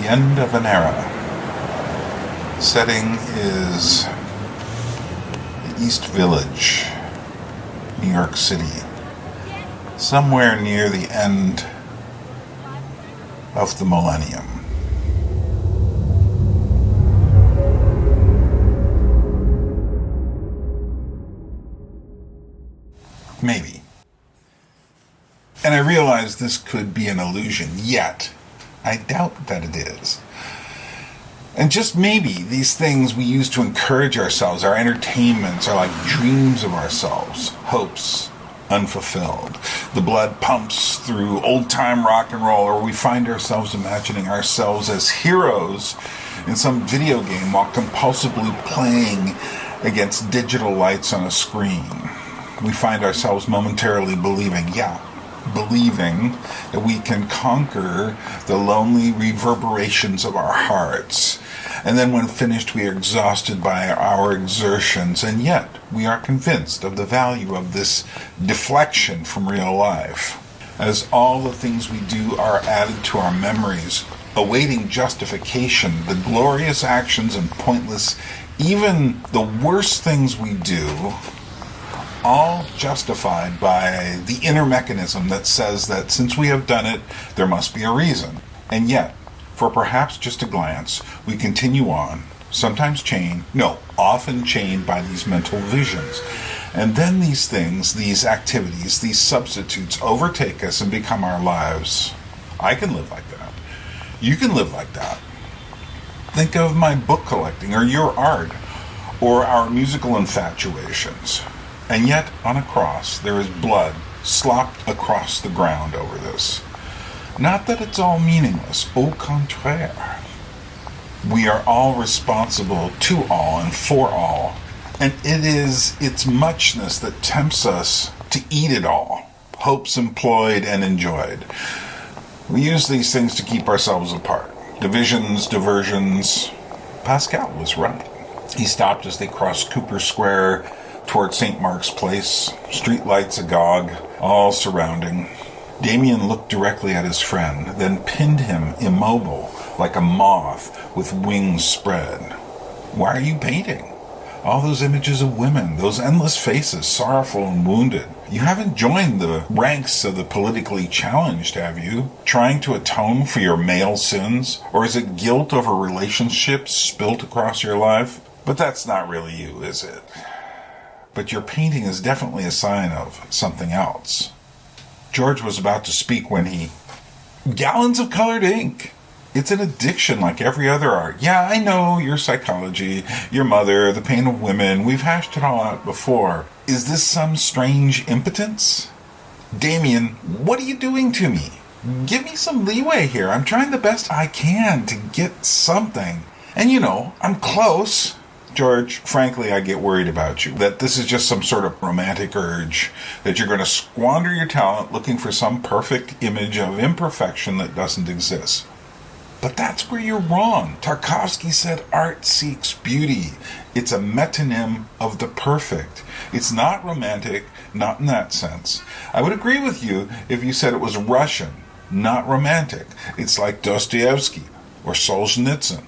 The end of an era. Setting is the East Village, New York City. Somewhere near the end of the millennium. Maybe. And I realize this could be an illusion, yet I doubt that it is. And just maybe these things we use to encourage ourselves, our entertainments, are like dreams of ourselves, hopes unfulfilled. The blood pumps through old-time rock and roll, or we find ourselves imagining ourselves as heroes in some video game while compulsively playing against digital lights on a screen. We find ourselves momentarily believing that we can conquer the lonely reverberations of our hearts. And then when finished, we are exhausted by our exertions, and yet we are convinced of the value of this deflection from real life. As all the things we do are added to our memories, awaiting justification, the glorious actions and pointless, even the worst things we do, all justified by the inner mechanism that says that since we have done it, there must be a reason. And yet, for perhaps just a glance, we continue on, often chained by these mental visions. And then these things, these activities, these substitutes overtake us and become our lives. I can live like that. You can live like that. Think of my book collecting, or your art, or our musical infatuations. And yet, on a cross, there is blood slopped across the ground over this. Not that it's all meaningless, au contraire. We are all responsible to all and for all, and it is its muchness that tempts us to eat it all, hopes employed and enjoyed. We use these things to keep ourselves apart. Divisions, diversions. Pascal was right. He stopped as they crossed Cooper Square toward St. Mark's Place, streetlights agog, all surrounding. Damien looked directly at his friend, then pinned him immobile like a moth with wings spread. Why are you painting? All those images of women, those endless faces, sorrowful and wounded. You haven't joined the ranks of the politically challenged, have you? Trying to atone for your male sins? Or is it guilt over relationships spilt across your life? But that's not really you, is it? But your painting is definitely a sign of something else. George was about to speak when Gallons of colored ink! It's an addiction like every other art. Yeah, I know, your psychology, your mother, the pain of women. We've hashed it all out before. Is this some strange impotence? Damien, what are you doing to me? Give me some leeway here. I'm trying the best I can to get something. And I'm close. George, frankly, I get worried about you, that this is just some sort of romantic urge, that you're going to squander your talent looking for some perfect image of imperfection that doesn't exist. But that's where you're wrong. Tarkovsky said art seeks beauty. It's a metonym of the perfect. It's not romantic, not in that sense. I would agree with you if you said it was Russian, not romantic. It's like Dostoevsky or Solzhenitsyn.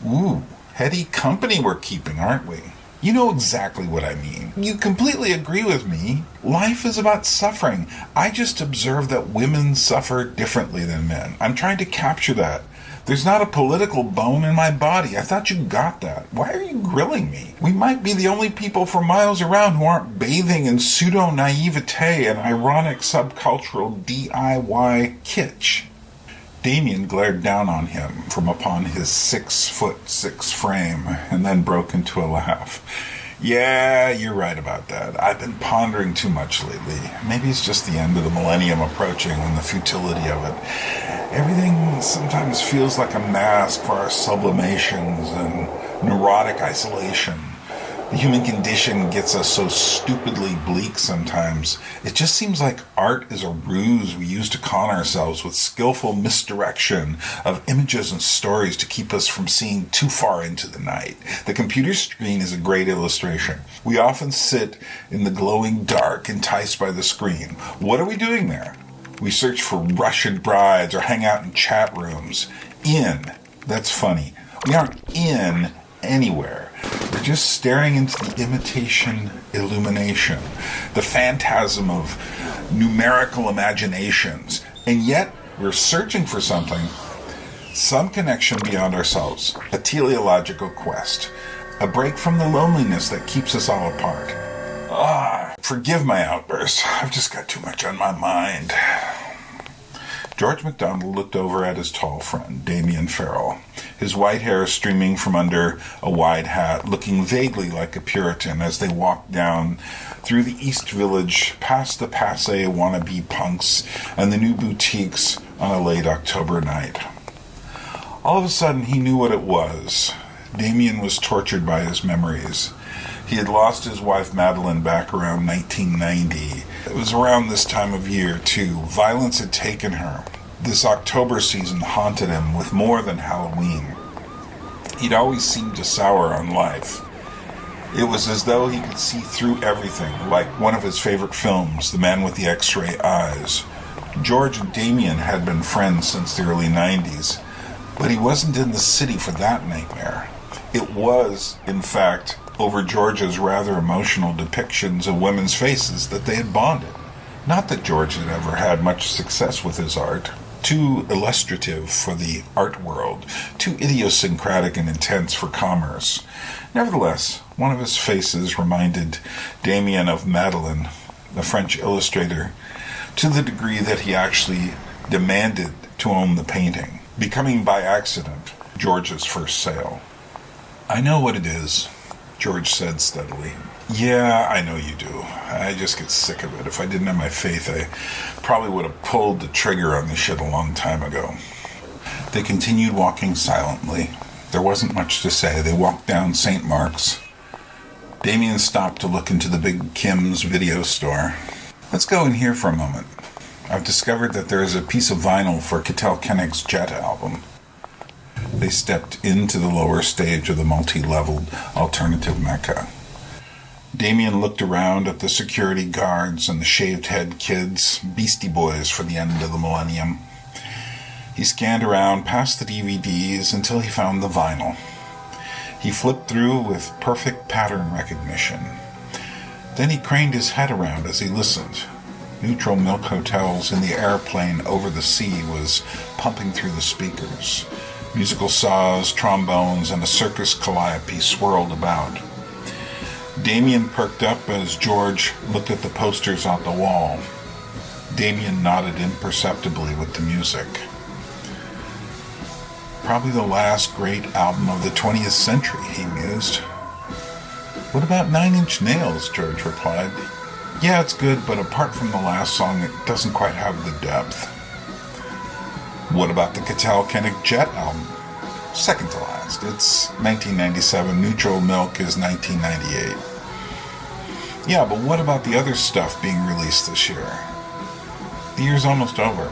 Ooh. Heady company we're keeping, aren't we? You know exactly what I mean. You completely agree with me. Life is about suffering. I just observe that women suffer differently than men. I'm trying to capture that. There's not a political bone in my body. I thought you got that. Why are you grilling me? We might be the only people for miles around who aren't bathing in pseudo-naivete and ironic subcultural DIY kitsch. Damien glared down on him from upon his 6'6" frame, and then broke into a laugh. Yeah, you're right about that. I've been pondering too much lately. Maybe it's just the end of the millennium approaching and the futility of it. Everything sometimes feels like a mask for our sublimations and neurotic isolation. The human condition gets us so stupidly bleak sometimes. It just seems like art is a ruse we use to con ourselves with skillful misdirection of images and stories to keep us from seeing too far into the night. The computer screen is a great illustration. We often sit in the glowing dark, enticed by the screen. What are we doing there? We search for Russian brides or hang out in chat rooms. In That's funny. We aren't in anywhere. We're just staring into the imitation illumination, the phantasm of numerical imaginations, and yet we're searching for something, some connection beyond ourselves, a teleological quest, a break from the loneliness that keeps us all apart. Forgive my outburst. I've just got too much on my mind. George MacDonald looked over at his tall friend, Damien Farrell, his white hair streaming from under a wide hat, looking vaguely like a Puritan as they walked down through the East Village, past the passé wannabe punks and the new boutiques on a late October night. All of a sudden, he knew what it was. Damien was tortured by his memories. He had lost his wife Madeline back around 1990. It was around this time of year, too. Violence had taken her. This October season haunted him with more than Halloween. He'd always seemed to sour on life. It was as though he could see through everything, like one of his favorite films, The Man with the X-Ray Eyes. George and Damien had been friends since the early 90s, but he wasn't in the city for that nightmare. It was, in fact, over George's rather emotional depictions of women's faces that they had bonded. Not that George had ever had much success with his art. Too illustrative for the art world, too idiosyncratic and intense for commerce. Nevertheless, one of his faces reminded Damien of Madeline, the French illustrator, to the degree that he actually demanded to own the painting, becoming by accident George's first sale. "I know what it is," George said steadily. "Yeah, I know you do. I just get sick of it. If I didn't have my faith, I probably would have pulled the trigger on this shit a long time ago." They continued walking silently. There wasn't much to say. They walked down St. Mark's. Damien stopped to look into the big Kim's video store. "Let's go in here for a moment. I've discovered that there is a piece of vinyl for Kittel Koenig's Jet album." They stepped into the lower stage of the multi-leveled alternative mecca. Damien looked around at the security guards and the shaved-head kids, Beastie Boys for the end of the millennium. He scanned around past the DVDs until he found the vinyl. He flipped through with perfect pattern recognition. Then he craned his head around as he listened. Neutral Milk Hotels in the airplane over the sea was pumping through the speakers. Musical saws, trombones, and a circus calliope swirled about. Damien perked up as George looked at the posters on the wall. Damien nodded imperceptibly with the music. "Probably the last great album of the 20th century," he mused. "What about 9 Inch Nails?" George replied. "Yeah, it's good, but apart from the last song, it doesn't quite have the depth." "What about the Kittel Koenig Jet album?" "Second to last. It's 1997. Neutral Milk is 1998. "Yeah, but what about the other stuff being released this year?" "The year's almost over."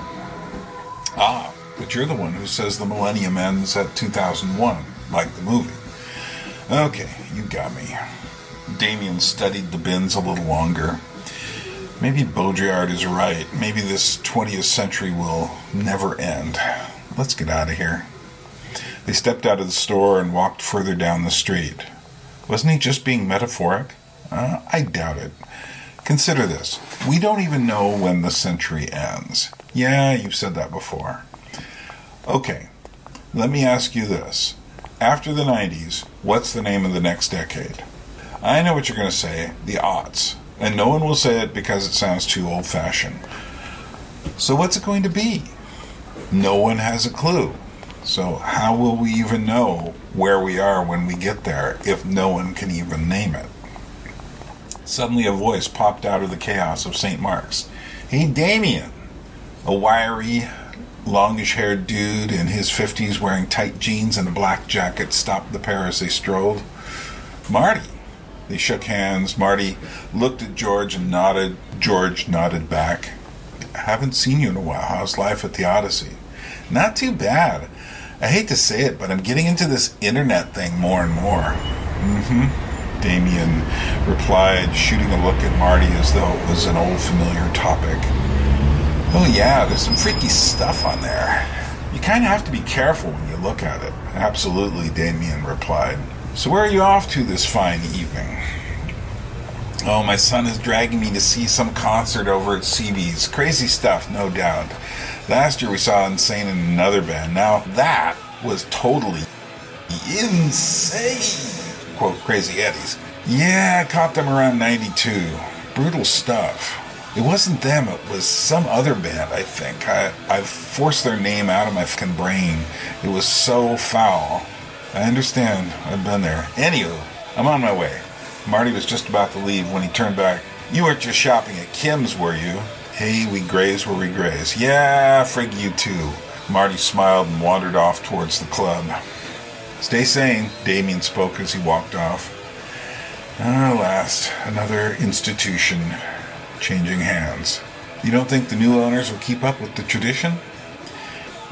"Ah, but you're the one who says the millennium ends at 2001, like the movie." "Okay, you got me." Damien studied the bins a little longer. Maybe Baudrillard is right. Maybe this 20th century will never end. Let's get out of here. They stepped out of the store and walked further down the street. Wasn't he just being metaphoric? I doubt it. Consider this. We don't even know when the century ends. Yeah, you've said that before. Okay, let me ask you this. After the 90s, what's the name of the next decade? I know what you're going to say, the aughts. And no one will say it because it sounds too old-fashioned. So what's it going to be? No one has a clue. So how will we even know where we are when we get there if no one can even name it? Suddenly a voice popped out of the chaos of St. Mark's. "Hey, Damien!" A wiry, longish-haired dude in his 50s wearing tight jeans and a black jacket stopped the pair as they strolled. "Marty!" They shook hands. Marty looked at George and nodded. George nodded back. "I haven't seen you in a while. How's life at the Odyssey?" "Not too bad. I hate to say it, but I'm getting into this internet thing more and more." "Mm-hmm," Damien replied, shooting a look at Marty as though it was an old familiar topic. "Oh yeah, there's some freaky stuff on there." You kind of have to be careful when you look at it. Absolutely, Damien replied. So where are you off to this fine evening? Oh, my son is dragging me to see some concert over at CB's. Crazy stuff, no doubt. Last year we saw Insane in another band. Now that was totally insane. Quote, Crazy Eddie's. Yeah, I caught them around 92. Brutal stuff. It wasn't them, it was some other band, I think. I've forced their name out of my fucking brain. It was so foul. I understand. I've been there. Anywho, I'm on my way. Marty was just about to leave when he turned back. You weren't just shopping at Kim's, were you? Hey, we graze where we graze. Yeah, frig you too. Marty smiled and wandered off towards the club. Stay sane, Damien spoke as he walked off. Alas, another institution changing hands. You don't think the new owners will keep up with the tradition?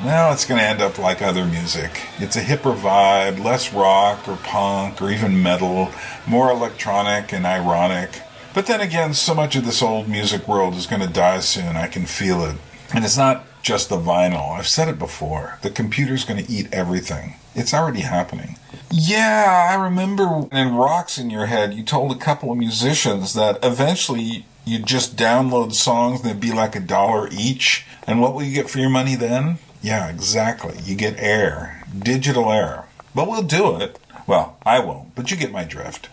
Well, it's going to end up like other music. It's a hipper vibe, less rock or punk or even metal, more electronic and ironic. But then again, so much of this old music world is going to die soon. I can feel it. And it's not just the vinyl. I've said it before. The computer's going to eat everything. It's already happening. Yeah, I remember in Rocks in Your Head, you told a couple of musicians that eventually you'd just download songs and they'd be like $1 each. And what will you get for your money then? Yeah, exactly. You get air. Digital air. But we'll do it. Well, I won't, but you get my drift.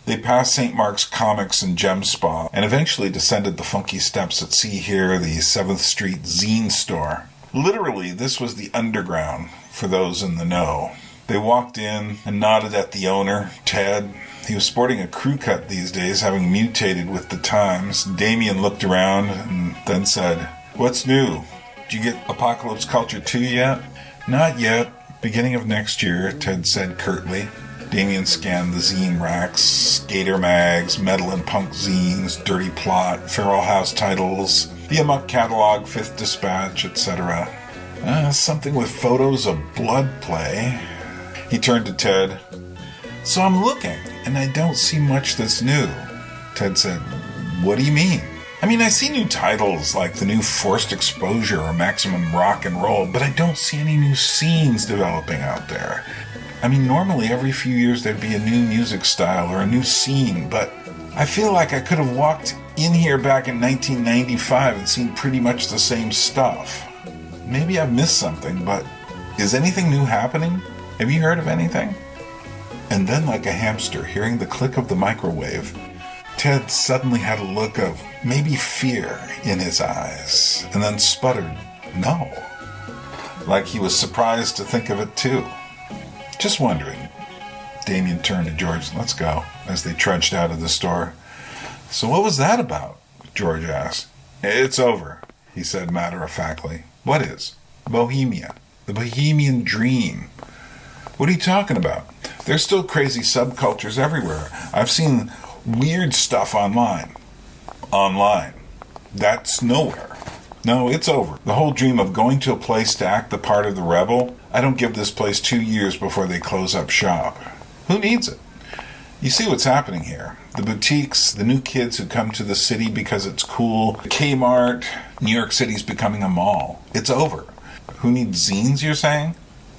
They passed St. Mark's Comics and Gem Spa, and eventually descended the funky steps at See Here, the 7th Street zine store. Literally, this was the underground, for those in the know. They walked in and nodded at the owner, Ted. He was sporting a crew cut these days, having mutated with the times. Damien looked around and then said, "What's new? Did you get Apocalypse Culture 2 yet?" "Not yet. Beginning of next year," Ted said curtly. Damien scanned the zine racks, skater mags, metal and punk zines, Dirty Plot, Feral House titles, the Amok catalog, Fifth Dispatch, etc. Something with photos of blood play. He turned to Ted. "So I'm looking, and I don't see much that's new." Ted said, "What do you mean?" "I mean, I see new titles like the new Forced Exposure or Maximum Rock and Roll, but I don't see any new scenes developing out there. I mean, normally every few years there'd be a new music style or a new scene, but I feel like I could have walked in here back in 1995 and seen pretty much the same stuff. Maybe I've missed something, but is anything new happening? Have you heard of anything?" And then, like a hamster hearing the click of the microwave, Ted suddenly had a look of maybe fear in his eyes, and then sputtered, "No." Like he was surprised to think of it too. "Just wondering." Damien turned to George. "Let's go," as they trudged out of the store. "So what was that about?" George asked. "It's over," he said matter-of-factly. "What is?" "Bohemia. The Bohemian Dream." "What are you talking about? There's still crazy subcultures everywhere. I've seen weird stuff online." "Online? That's nowhere." "No, it's over. The whole dream of going to a place to act the part of the rebel, I don't give this place 2 years before they close up shop. Who needs it? You see what's happening here. The boutiques, the new kids who come to the city because it's cool, Kmart, New York City's becoming a mall. It's over. Who needs zines, you're saying?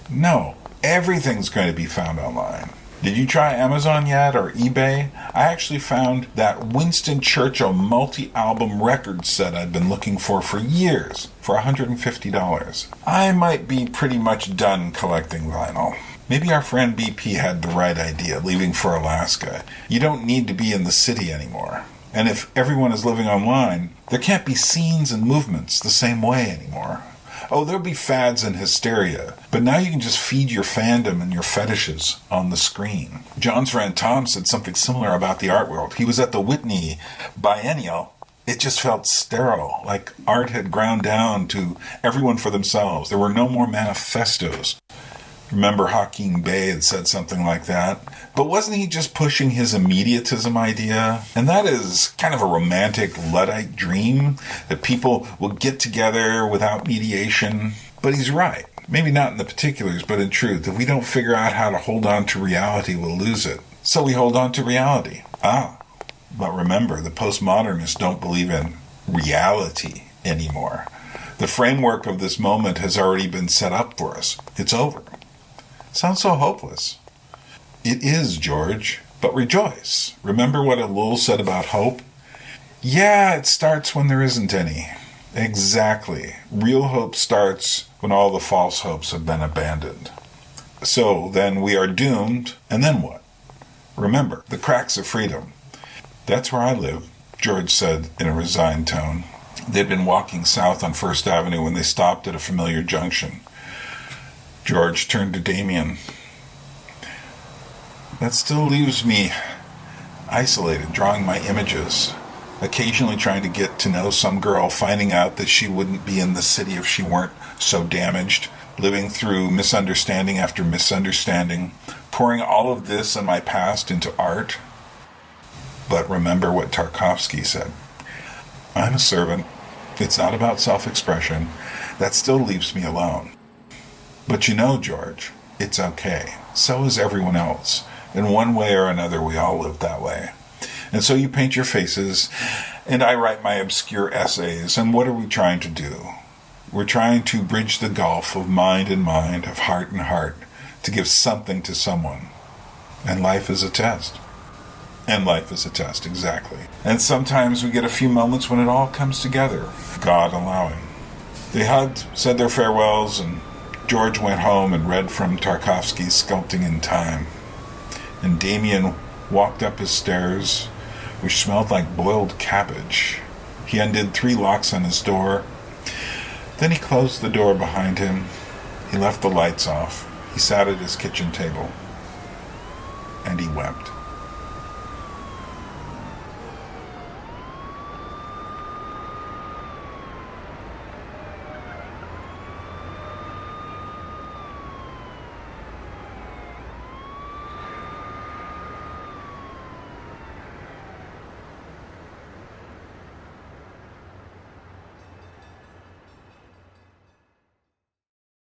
No, everything's going to be found online. Did you try Amazon yet or eBay? I actually found that Winston Churchill multi-album record set I'd been looking for years for $150. I might be pretty much done collecting vinyl. Maybe our friend BP had the right idea, leaving for Alaska. You don't need to be in the city anymore. And if everyone is living online, there can't be scenes and movements the same way anymore. Oh, there'll be fads and hysteria, but now you can just feed your fandom and your fetishes on the screen. John's friend Tom said something similar about the art world. He was at the Whitney Biennial. It just felt sterile, like art had ground down to everyone for themselves. There were no more manifestos. Remember Hakeem Bey had said something like that. But wasn't he just pushing his immediatism idea? And that is kind of a romantic Luddite dream, that people will get together without mediation. But he's right. Maybe not in the particulars, but in truth. If we don't figure out how to hold on to reality, we'll lose it. So we hold on to reality. But remember, the postmodernists don't believe in reality anymore. The framework of this moment has already been set up for us. It's over. Sounds so hopeless. It is, George, but rejoice. Remember what Elul said about hope? Yeah, it starts when there isn't any. Exactly. Real hope starts when all the false hopes have been abandoned. So then we are doomed, and then what? Remember, the cracks of freedom. That's where I live, George said in a resigned tone. They'd been walking south on First Avenue when they stopped at a familiar junction. George turned to Damien. That still leaves me isolated, drawing my images, occasionally trying to get to know some girl, finding out that she wouldn't be in the city if she weren't so damaged, living through misunderstanding after misunderstanding, pouring all of this and my past into art. But remember what Tarkovsky said. I'm a servant. It's not about self-expression. That still leaves me alone. But you know, George, it's okay. So is everyone else. In one way or another, we all live that way. And so you paint your faces, and I write my obscure essays. And what are we trying to do? We're trying to bridge the gulf of mind and mind, of heart and heart, to give something to someone. And life is a test. And life is a test, exactly. And sometimes we get a few moments when it all comes together, God allowing. They hugged, said their farewells, and George went home and read from Tarkovsky's Sculpting in Time. And Damien walked up his stairs, which smelled like boiled cabbage. He undid 3 locks on his door. Then he closed the door behind him. He left the lights off. He sat at his kitchen table. And he wept.